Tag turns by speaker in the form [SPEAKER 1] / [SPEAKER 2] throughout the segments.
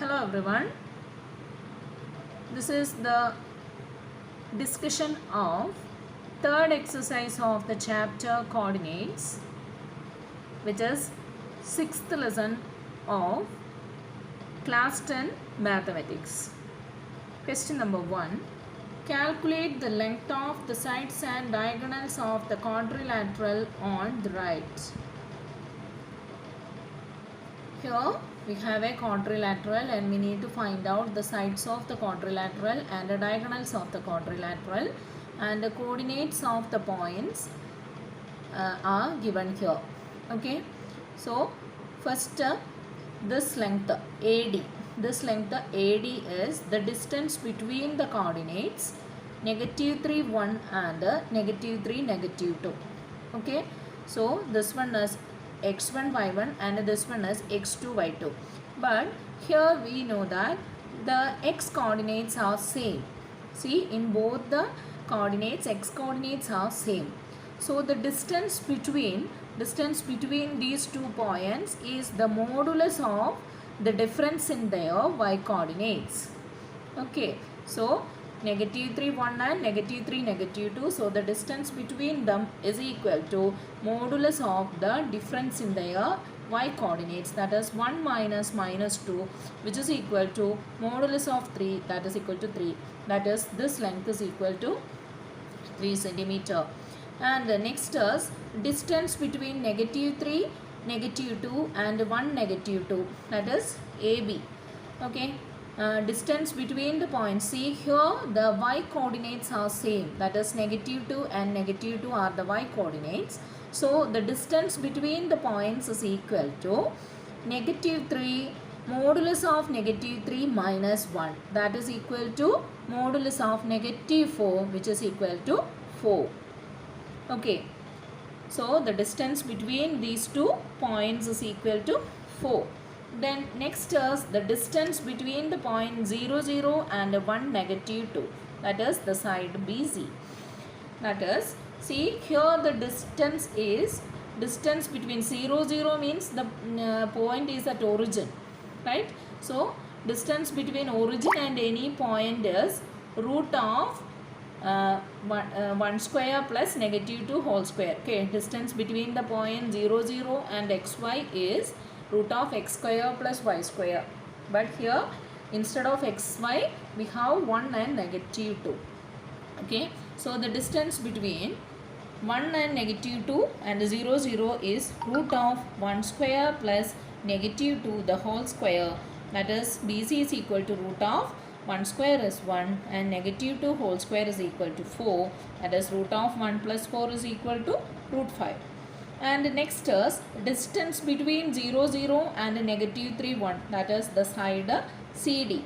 [SPEAKER 1] Hello everyone. This is the discussion of third exercise of the chapter coordinates, which is sixth lesson of class 10 mathematics. Question number 1. Calculate the length of the sides and diagonals of the quadrilateral on the right. Here we have a quadrilateral and we need to find out the sides of the quadrilateral and the diagonals of the quadrilateral, and the coordinates of the points are given here. Okay, so first this length AD. This length AD is the distance between the coordinates -3 1 and -3 -2. Okay, so this one is x1 y1 and this one is x2 y2, but here we know that the x coordinates are same. See, in both the coordinates x coordinates are same, so the distance between these 2 points is the modulus of the difference in their y coordinates. Okay, so -3 1 and -3 -2, so the distance between them is equal to modulus of the difference in their y coordinates, that is 1 minus -2, which is equal to modulus of 3, that is equal to 3, that is this length is equal to 3 centimeter. And the next is distance between -3 -2 and 1 -2, that is AB. Okay, distance between the points, see here the y coordinates are same, that is -2 and -2 are the y coordinates, so the distance between the points is equal to -3 modulus of -3 minus 1, that is equal to modulus of -4, which is equal to 4. Okay, so the distance between these 2 points is equal to 4. Then next is the distance between the point 0 0 and 1 -2, that is the side BC. That is, see here the distance is distance between 0 0 means the point is at origin, right? So distance between origin and any point is root of 1 square plus -2 whole square. Okay, distance between the point 0 0 and xy is root of x square plus y square, but here instead of xy we have 1 and -2. Okay, so the distance between 1 and -2 and 0 0 is root of 1 square plus -2 the whole square, that is BC is equal to root of 1 square is 1 and -2 whole square is equal to 4, that is root of 1 plus 4 is equal to root 5. And next is distance between 0 0 and -3 1, that is the side CD.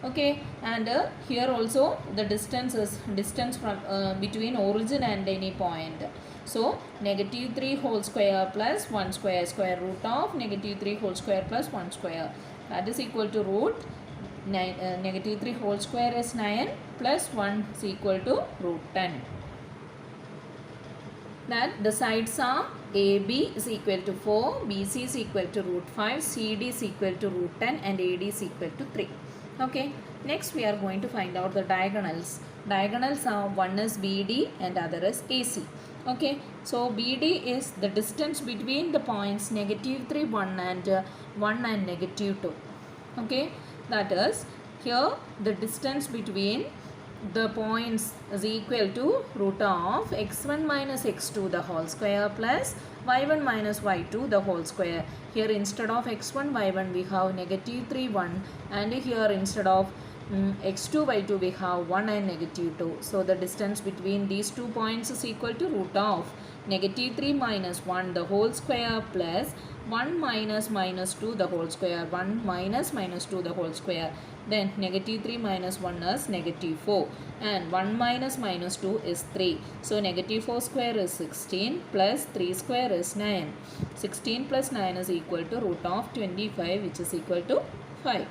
[SPEAKER 1] Okay, and here also the distance is distance from between origin and any point. So -3 whole square plus 1 square, square root of -3 whole square plus 1 square, that is equal to root -3 whole square is 9 plus 1 is equal to root 10. That the sides are AB is equal to 4, BC is equal to root 5, CD is equal to root 10 and AD is equal to 3. Okay, next we are going to find out the diagonals. Diagonals are one is BD and other is AC. Okay, so BD is the distance between the points -3 1 and 1 and -2. Okay, that is here the distance between the points is equal to root of x1 minus x2 the whole square plus y1 minus y2 the whole square. Here instead of x1 y1 we have -3 1, and here instead of x2 y2 we have 1 and -2. So the distance between these 2 points is equal to root of -3 minus 1 the whole square plus 1 minus -2 the whole square, 1 minus -2 the whole square. Then -3 minus 1 is -4 and 1 minus -2 is 3. So -4 square is 16 plus 3 square is 9. 16 plus 9 is equal to root of 25, which is equal to 5.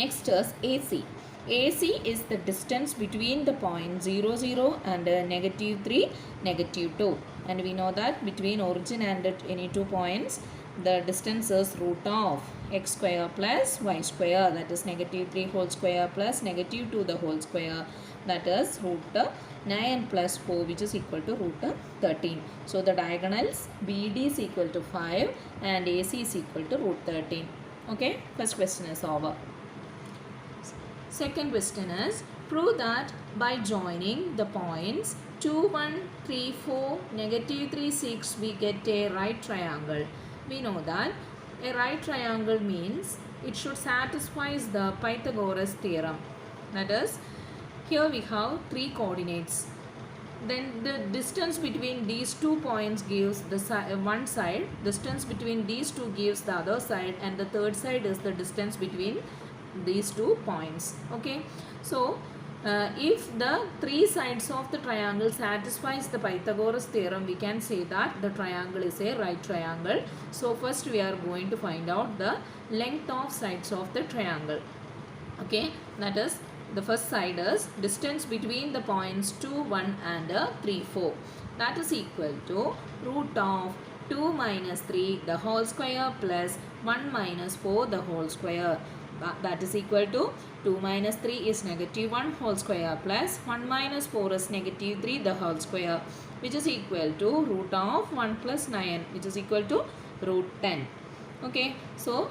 [SPEAKER 1] Next is AC. AC is the distance between the point 0 0 and -3 -2, and we know that between origin and any 2 points the distance is root of x square plus y square, that is negative 3 whole square plus negative 2 the whole square, that is root 9 plus 4, which is equal to root 13. So the diagonals BD is equal to 5 and AC is equal to root 13. Okay, first question is over. Second question is, prove that by joining the points 2, 1, 3, 4, negative 3, 6, we get a right triangle. We know that a right triangle means it should satisfy the Pythagoras theorem. That is, here we have 3 coordinates. Then the distance between these 2 points gives the one side, distance between these 2 gives the other side, and the third side is the distance between these 2 points. Okay, so if the 3 sides of the triangle satisfies the Pythagoras theorem, we can say that the triangle is a right triangle. So first we are going to find out the length of sides of the triangle. Okay, that is, the first side is distance between the points 2, 1 and 3, 4. That is equal to root of 2 minus 3 the whole square plus 1 minus 4 the whole square. That is equal to 2 minus 3 is negative 1 whole square plus 1 minus 4 is negative 3 the whole square, which is equal to root of 1 plus 9, which is equal to root 10. Okay, so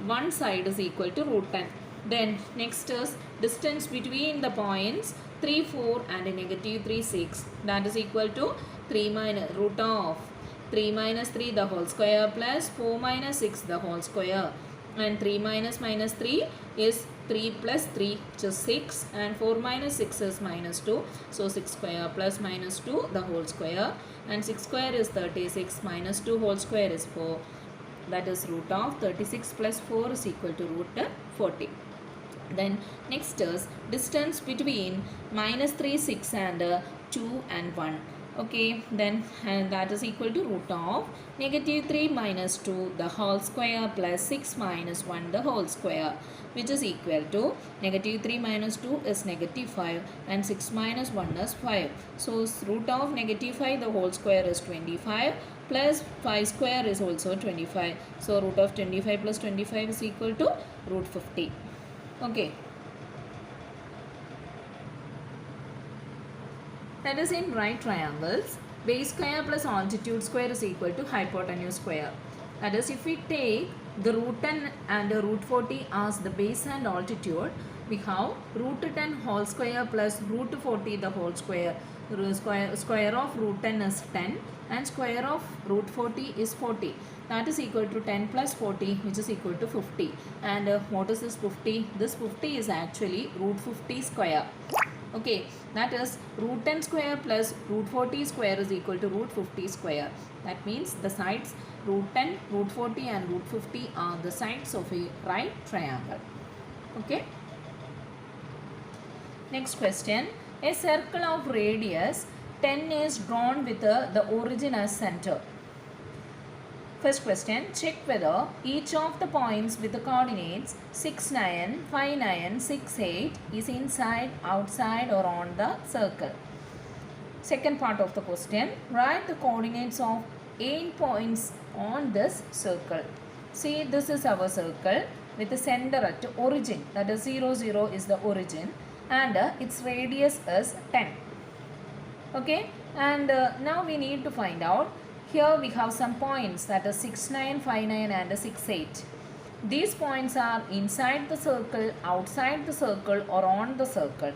[SPEAKER 1] one side is equal to root 10. Then next is distance between the points 3, 4 and negative 3, 6. That is equal to 3 minus root of 3 minus 3 the whole square plus 4 minus 6 the whole square. And 3 minus minus 3 is 3 plus 3, which is 6, and 4 minus 6 is minus 2. So 6 square plus minus 2 the whole square, and 6 square is 36, minus 2 whole square is 4. That is root of 36 plus 4 is equal to root 40. Then next is distance between minus 3, 6 and 2 and 1. Okay, then that is equal to root of negative 3 minus 2 the whole square plus 6 minus 1 the whole square, which is equal to negative 3 minus 2 is negative 5 and 6 minus 1 is 5. So root of negative 5 the whole square is 25 plus 5 square is also 25. So root of 25 plus 25 is equal to root 50. Okay. That is, in right triangles, base square plus altitude square is equal to hypotenuse square. That is, if we take the root 10 and root 40 as the base and altitude, we have root 10 whole square plus root 40 the whole square. Square of root 10 is 10 and square of root 40 is 40. That is equal to 10 plus 40, which is equal to 50. And what is this 50? This 50 is actually root 50 square. Okay, that is root 10 square plus root 40 square is equal to root 50 square. That means the sides root 10, root 40 and root 50 are the sides of a right triangle. Okay. Next question. A circle of radius 10 is drawn with the origin as center. First question, check whether each of the points with the coordinates 6, 9, 5, 9, 6, 8 is inside, outside or on the circle. Second part of the question, write the coordinates of 8 points on this circle. See, this is our circle with the center at origin, that is 0, 0 is the origin, and its radius is 10. Okay, and now we need to find out. Here we have some points, that is 6, 9, 5, 9 and 6, 8. These points are inside the circle, outside the circle or on the circle.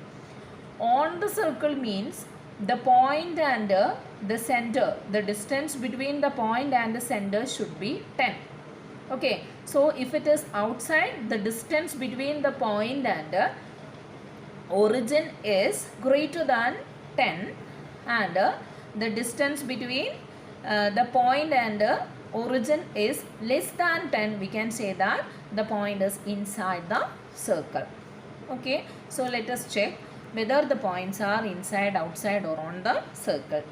[SPEAKER 1] On the circle means the point and the center, the distance between the point and the center should be 10. Okay, so if it is outside, the distance between the point and origin is greater than 10, and the distance between the point and origin is less than 10, we can say that the point is inside the circle. Okay, so let us check whether the points are inside, outside or on the circle.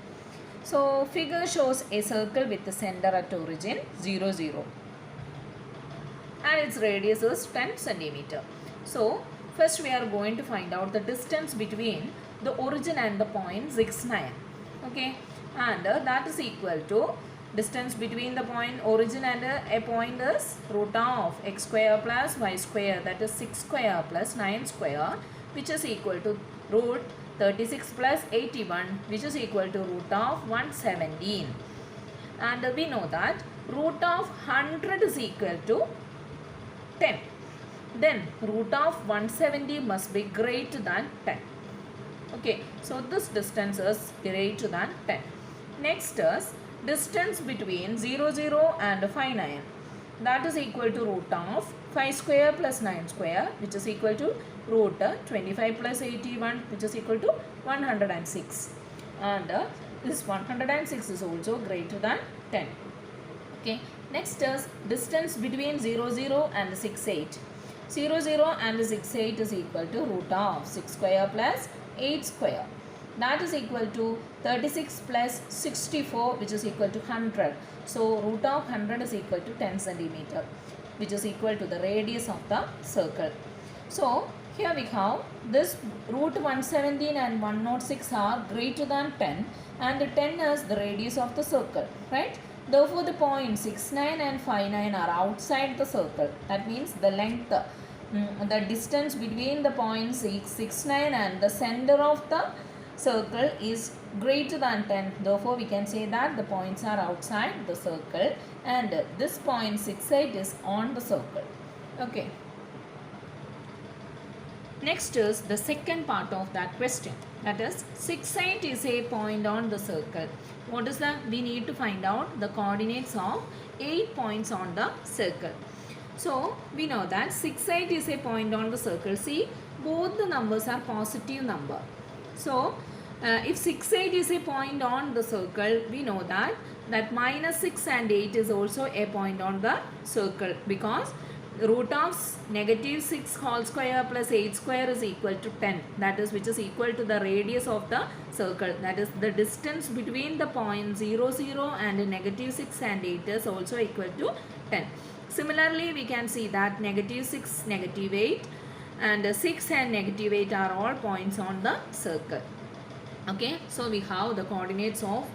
[SPEAKER 1] So figure shows a circle with the center at origin 0, 0 and its radius is 10 centimeter. So first we are going to find out the distance between the origin and the point 6, 9. Okay, and that is equal to Distance between the point origin and a point is root of x square plus y square, that is 6 square plus 9 square, which is equal to root 36 plus 81, which is equal to root of 117. And we know that root of 100 is equal to 10. Then root of 170 must be greater than 10. Okay, so this distance is greater than 10. Next is distance between 0, 0 and 5, 9. That is equal to root of 5 square plus 9 square, which is equal to root 25 plus 81, which is equal to 106. And this 106 is also greater than 10. Okay, next is distance between 0, 0 and 6, 8. 0, 0 and 6, 8 is equal to root of 6 square plus 8 square. That is equal to 36 plus 64, which is equal to 100. So root of 100 is equal to 10 centimeter, which is equal to the radius of the circle. So here we have this root 117 and 106 are greater than 10, and the 10 is the radius of the circle, right? Therefore, the points 6, 9 and 5, 9 are outside the circle. That means the length, the distance between the points 6, 9 and the center of the circle is greater than 10. Therefore, we can say that the points are outside the circle, and this point 6, 8 is on the circle. Okay. Next is the second part of that question. That is 6, 8 is a point on the circle. What is that? We need to find out the coordinates of 8 points on the circle. So we know that 6, 8 is a point on the circle. See, both the numbers are positive number. So if 6, 8 is a point on the circle, we know that minus 6 and 8 is also a point on the circle, because root of negative 6 whole square plus 8 square is equal to 10. That is, which is equal to the radius of the circle. That is, the distance between the point 0, 0 and negative 6 and 8 is also equal to 10. Similarly, we can see that negative 6, negative 8 and 6 and negative 8 are all points on the circle. Okay, so we have the coordinates of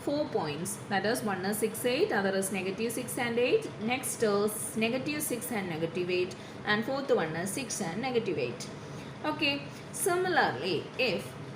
[SPEAKER 1] 4 points. That is, one is 6, 8, other is negative 6 and 8. Next is negative 6 and negative 8. And fourth one is 6 and negative 8. Okay, similarly,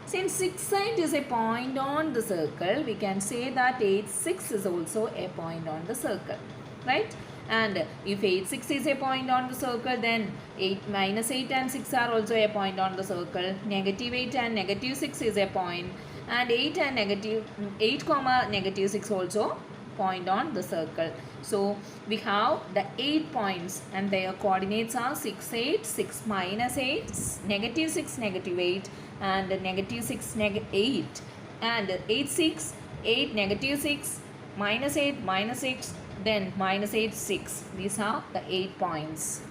[SPEAKER 1] since 6, 8 is a point on the circle, we can say that 8, 6 is also a point on the circle, right? And if 8, 6 is a point on the circle, then 8 minus 8 and 6 are also a point on the circle. Negative 8 and negative 6 is a point. And 8 and negative 8 comma negative 6 also point on the circle. So we have the 8 points, and their coordinates are 6, 8, 6 minus 8, negative 6, negative 8, and negative 6, negative 8, and 8, 6, 8, negative 6, minus 8, minus 6, then minus 8, 6. These are the 8 points.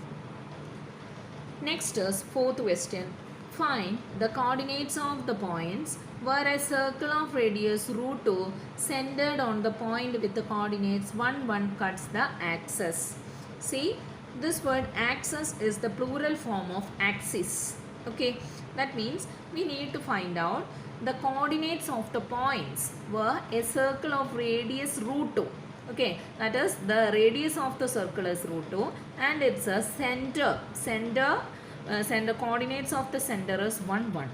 [SPEAKER 1] Next is fourth question. Find the coordinates of the points where a circle of radius root 2 centered on the point with the coordinates 1, 1 cuts the axis. See, this word axis is the plural form of axis. Okay, that means we need to find out the coordinates of the points where a circle of radius root 2. Okay, that is, the radius of the circle is root 2 and it's a center. Center coordinates of the center is 1, 1.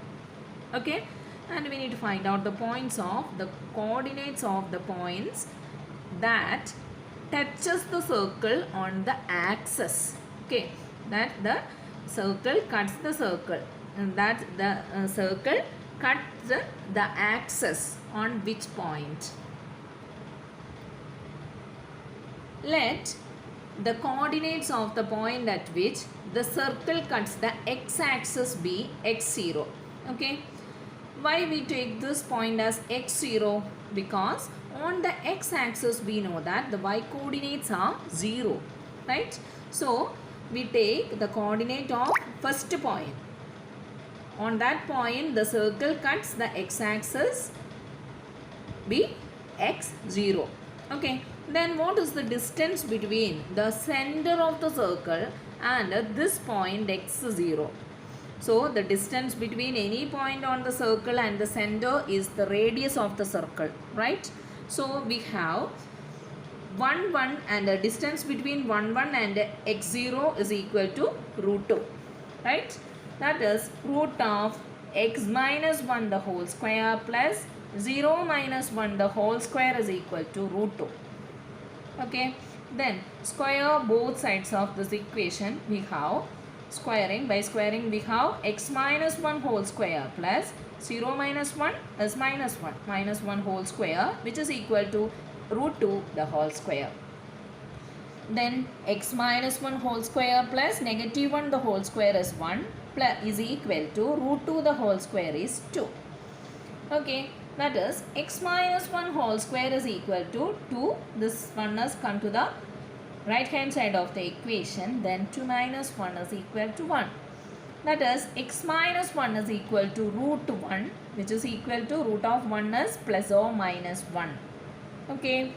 [SPEAKER 1] Okay, and we need to find out the points of the coordinates of the points that touches the circle on the axis. Okay, that the circle cuts the circle, and that the circle cuts the axis on which point. Let the coordinates of the point at which the circle cuts the x-axis be x0. Okay, why we take this point as x0? Because on the x-axis we know that the y coordinates are 0, right? So we take the coordinate of first point. On that point the circle cuts the x-axis be x0. Okay, then what is the distance between the center of the circle and this point x0? So the distance between any point on the circle and the center is the radius of the circle, right? So we have 1 1 and the distance between 1 1 and x0 is equal to root 2, right? That is root of x minus 1 the whole square plus 0 minus 1 the whole square is equal to root 2. Okay, then square both sides of this equation. We have squaring. By squaring we have x minus 1 whole square plus 0 minus 1 is minus 1 minus 1 whole square, which is equal to root 2 the whole square. Then x minus 1 whole square plus negative 1 the whole square is 1 plus is equal to root 2 the whole square is 2. Okay, that is x minus 1 whole square is equal to 2. This one has come to the right hand side of the equation. Then 2 minus 1 is equal to 1. That is x minus 1 is equal to root 1, which is equal to root of 1 is plus or minus 1. Okay.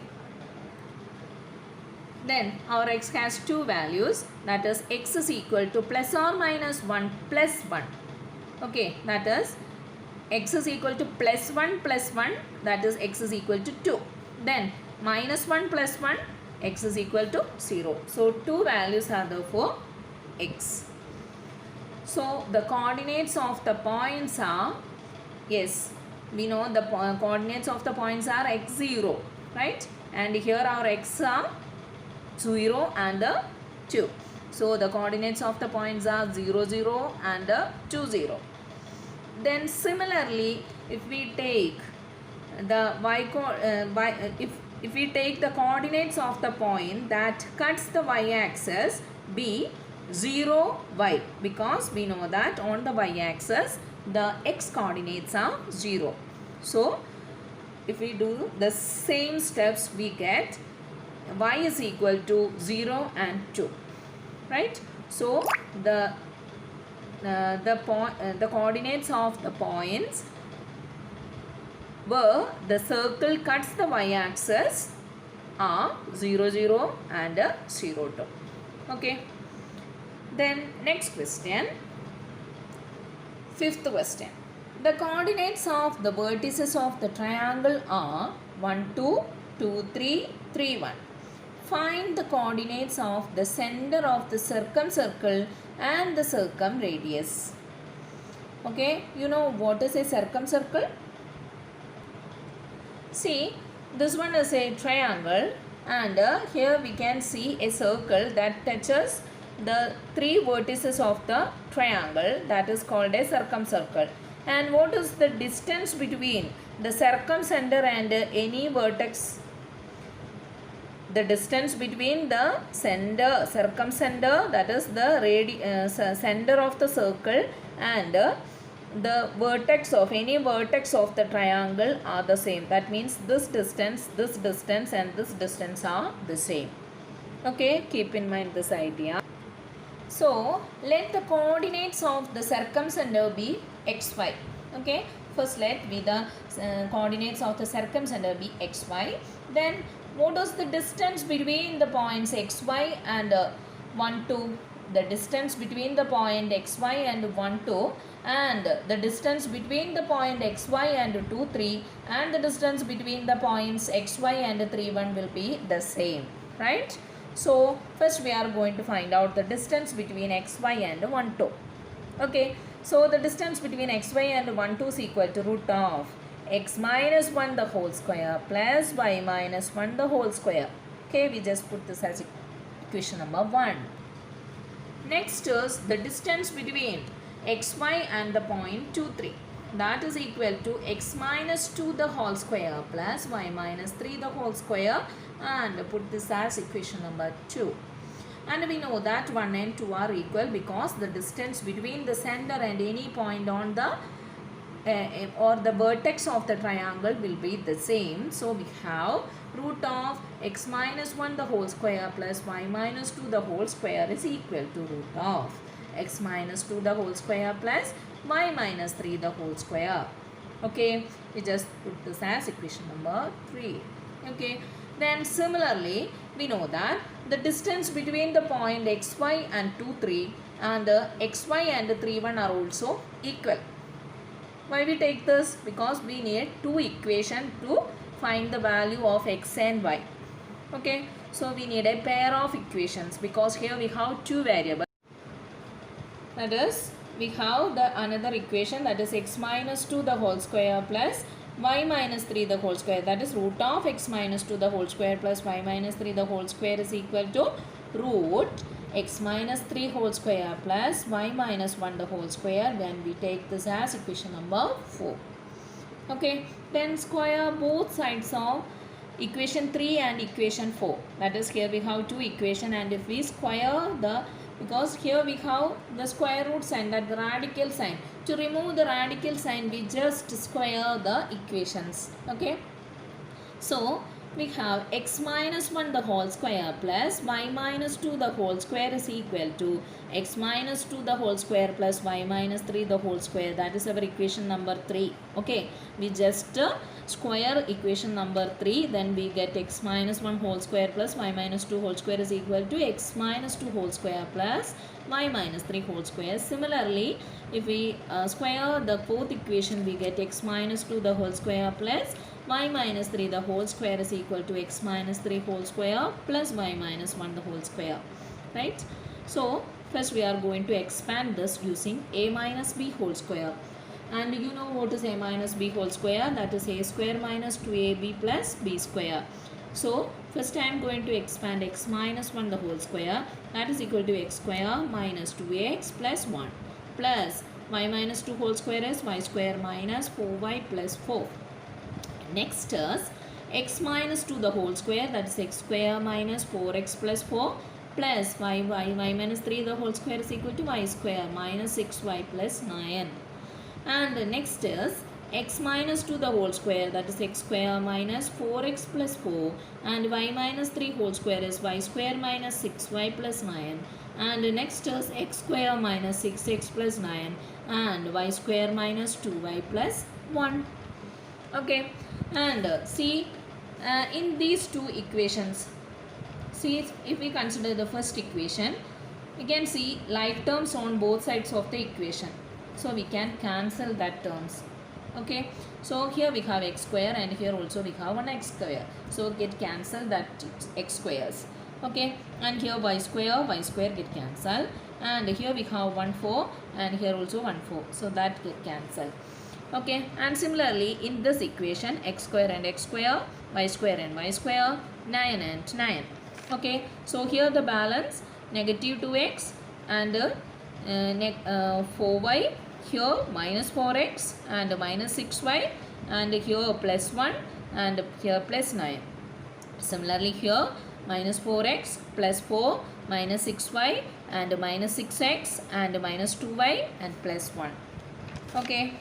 [SPEAKER 1] Then our x has two values, that is x is equal to plus or minus 1 plus 1. Okay, that is x is equal to plus 1 plus 1, that is x is equal to 2. Then minus 1 plus 1, x is equal to 0. So two values are there for x. So the coordinates of the points are, yes, we know the coordinates of the points are x0, right? And here our x are 0 and 2. So the coordinates of the points are 0 0 and 2 0. Then similarly, if we take the if we take the coordinates of the point that cuts the y-axis be 0 y, because we know that on the y-axis the x coordinates are 0. So if we do the same steps, we get y is equal to 0 and 2, right? So the coordinates of the points where the circle cuts the y-axis are 0 0 and 0 2. Okay. Then next question, fifth question. The coordinates of the vertices of the triangle are 1 2, 2 3, 3 1. Find the coordinates of the center of the circumcircle and the circumradius. Okay, you know what is a circumcircle? See, this one is a triangle, and here we can see a circle that touches the three vertices of the triangle, that is called a circumcircle. And what is the distance between the circumcenter and any vertex? The distance between the center, circumcenter, that is the center of the circle, and the vertex of any vertex of the triangle are the same. That means this distance and this distance are the same. Okay, keep in mind this idea. So let the coordinates of the circumcenter be xy. Okay, first let be the coordinates of the circumcenter be xy. Then what is the distance between the points xy and 1 2? The distance between the point xy and 1 2, and the distance between the point xy and 2 3, and the distance between the points xy and 3 1 will be the same, right? So first we are going to find out the distance between xy and 1 2. Okay, so the distance between xy and 1 2 is equal to root of x minus 1 the whole square plus y minus 1 the whole square. Okay, we just put this as equation number 1. Next is the distance between xy and the point 2 3. That is equal to x minus 2 the whole square plus y minus 3 the whole square, and put this as equation number 2. And we know that 1 and 2 are equal because the distance between the center and any point on the or the vertex of the triangle will be the same. So we have root of x minus 1 the whole square plus y minus 2 the whole square is equal to root of x minus 2 the whole square plus y minus 3 the whole square. Okay, we just put this as equation number 3. Okay, then similarly we know that the distance between the point xy and 2 3 and the xy and 3 1 are also equal. Why we take this? Because we need two equations to find the value of x and y. Okay, so we need a pair of equations because here we have two variables. That is, we have the another equation, that is x minus 2 the whole square plus y minus 3 the whole square, that is root of x minus 2 the whole square plus y minus 3 the whole square is equal to root x minus 3 whole square plus y minus 1 the whole square, when we take this as equation number 4. Okay, then square both sides of equation 3 and equation 4. That is, here we have two equation, and if we square the, because here we have the square root sign, that the radical sign, to remove the radical sign we just square the equations. Okay, so we have x minus 1 the whole square plus y minus 2 the whole square is equal to x minus 2 the whole square plus y minus 3 the whole square. That is our equation number 3. Okay, we just square equation number 3, then we get x minus 1 whole square plus y minus 2 whole square is equal to x minus 2 whole square plus y minus 3 whole square. Similarly, if we square the fourth equation, we get x minus 2 the whole square plus y minus 3 the whole square is equal to x minus 3 whole square plus y minus 1 the whole square, right? So first we are going to expand this using a minus b whole square, and you know what is a minus b whole square, that is a square minus 2ab plus b square. So first I am going to expand x minus 1 the whole square, that is equal to x square minus 2x plus 1 plus y minus 2 whole square is y square minus 4y plus 4. Next is x minus 2 the whole square, that is x square minus 4x plus 4 plus y minus 3 the whole square is equal to y square minus 6y plus 9. And next is x minus 2 the whole square, that is x square minus 4x plus 4, and y minus 3 whole square is y square minus 6y plus 9. And next is x square minus 6x plus 9 and y square minus 2y plus 1. Okay, and see in these two equations, see if we consider the first equation, we can see like terms on both sides of the equation, so we can cancel that terms. Okay, so here we have x square and here also we have one x square, so get cancel that x squares. Okay, and here y square get cancelled, and here we have 1 4 and here also 1 4, so that get cancelled. Okay, and similarly in this equation x square and x square, y square and y square, 9 and 9. Okay, so here the balance negative 2x and 4y, here minus 4x and minus 6y, and here plus 1 and here plus 9. Similarly here minus 4x plus 4 minus 6y and minus 6x and minus 2y and plus 1. Okay,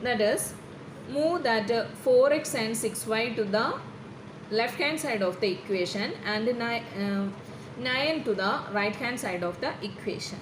[SPEAKER 1] that is, move that 4x and 6y to the left hand side of the equation and 9 to the right hand side of the equation.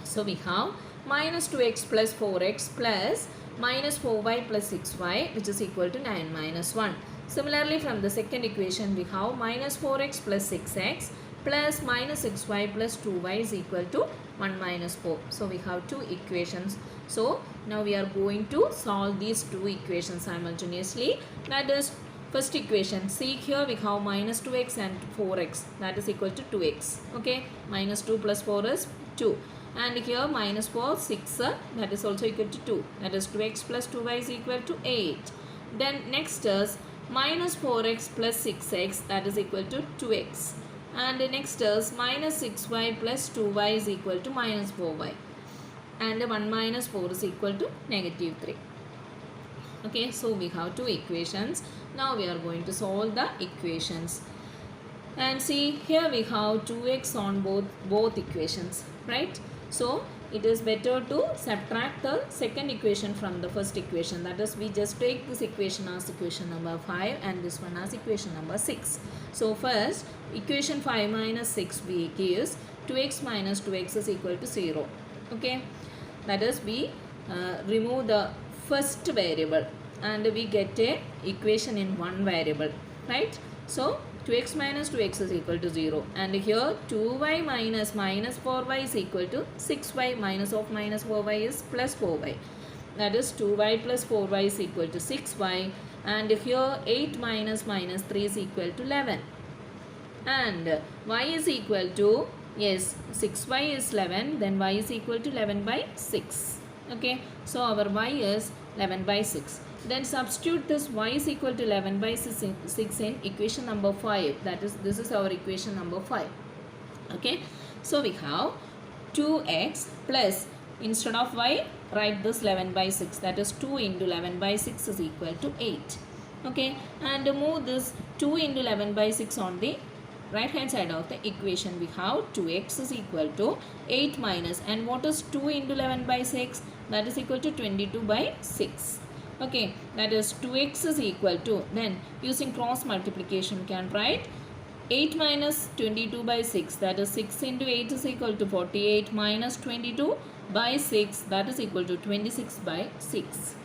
[SPEAKER 1] So we have minus 2x plus 4x plus minus 4y plus 6y, which is equal to 9 minus 1. Similarly, from the second equation we have minus 4x plus 6x plus minus 6y plus 2y is equal to 1 minus 4. So we have two equations. So now we are going to solve these two equations simultaneously. That is, first equation, see here we have minus 2x and 4x, that is equal to 2x. Okay, minus 2 plus 4 is 2, and here minus 4 6, that is also equal to 2, that is 2x plus 2y is equal to 8. Then next is minus 4x plus 6x, that is equal to 2x, and next is minus 6y plus 2y is equal to minus 4y, and 1 minus 4 is equal to negative 3. Okay, so we have two equations. Now we are going to solve the equations, and see here we have 2x on both equations, right? So it is better to subtract the second equation from the first equation, that is, we just take this equation as equation number 5 and this one as equation number 6. So first equation 5 minus 6 we gives 2x minus 2x is equal to 0. Okay, that is, we remove the first variable and we get a equation in one variable, right? So 2x minus 2x is equal to 0, and here 2y minus minus 4y is equal to 6y, minus of minus 4y is plus 4y. that is 2y plus 4y is equal to 6y, and here 8 minus minus 3 is equal to 11, and y is equal to, yes, 6y is 11, then y is equal to 11 by 6. Okay, so our y is 11 by 6. Then substitute this y is equal to 11 by 6 in equation number 5. That is, this is our equation number 5. Okay, so we have 2x plus, instead of y, write this 11 by 6. That is 2 into 11 by 6 is equal to 8. Okay, and move this 2 into 11 by 6 on the right hand side of the equation. We have 2x is equal to 8 minus, and what is 2 into 11 by 6? That is equal to 22 by 6. Okay, that is 2x is equal to, then using cross multiplication we can write 8 minus 22 by 6, that is 6 into 8 is equal to 48, minus 22 by 6, that is equal to 26 by 6.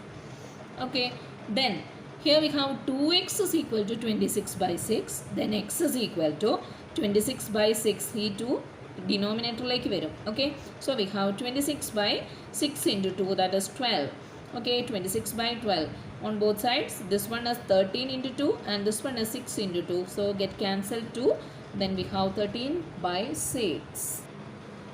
[SPEAKER 1] Okay, then here we have 2x is equal to 26 by 6, then x is equal to 26 by 6, he to denominator like varum. Okay, so we have 26 by 6 into 2, that is 12. Okay, 26 by 12 on both sides. This one is 13 into 2 and this one is 6 into 2, so get cancelled 2. Then we have 13 by 6.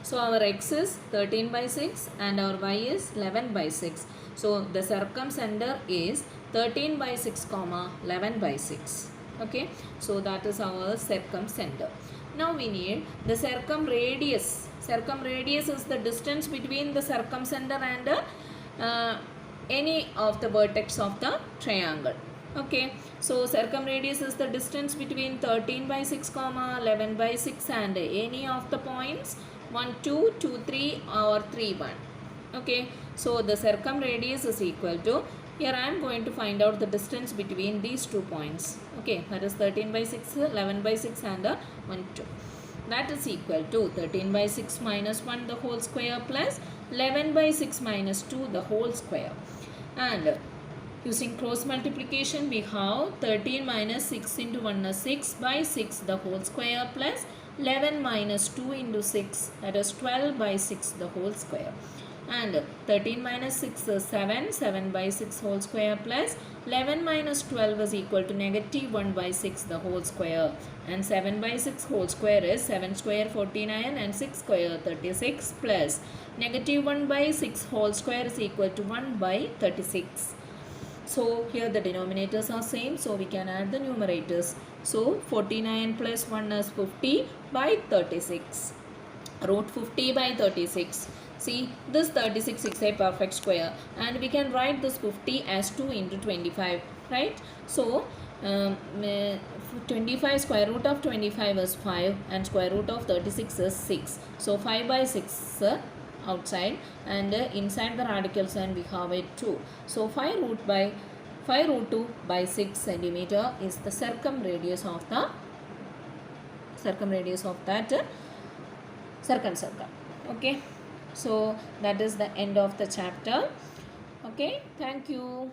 [SPEAKER 1] So our x is 13 by 6 and our y is 11 by 6. So the circumcenter is 13 by 6 comma 11 by 6. Okay, so that is our circumcenter. Now we need the circumradius. Circumradius is the distance between the circumcenter and any of the vertex of the triangle. Okay, so circumradius is the distance between 13 by 6 comma 11 by 6 and any of the points 1 2 2 3 or 3 1. Okay, so the circumradius is equal to, here I am going to find out the distance between these 2 points. Okay, that is 13 by 6, 11 by 6 and 1 2. That is equal to 13 by 6 minus 1 the whole square plus 11 by 6 minus 2 the whole square. And using cross multiplication we have 13 minus 6 into 1 is 6 by 6 the whole square plus 11 minus 2 into 6, that is 12 by 6 the whole square. And 13 minus 6 is 7, 7 by 6 whole square plus 11 minus 12 is equal to negative 1 by 6 the whole square. And 7 by 6 whole square is 7 square 49 and 6 square 36 plus negative 1 by 6 whole square is equal to 1 by 36. So here the denominators are same, so we can add the numerators. So 49 plus 1 is 50 by 36. Root 50 by 36. See, this 36 is a perfect square and we can write this 50 as 2 into 25, right? So 25, square root of 25 is 5 and square root of 36 is 6. So 5 by 6 outside and inside the radical sign we have it 2. So 5 root 2 by 6 centimeter is the circumradius of that circumcircle. Okay, so that is the end of the chapter. Okay, thank you.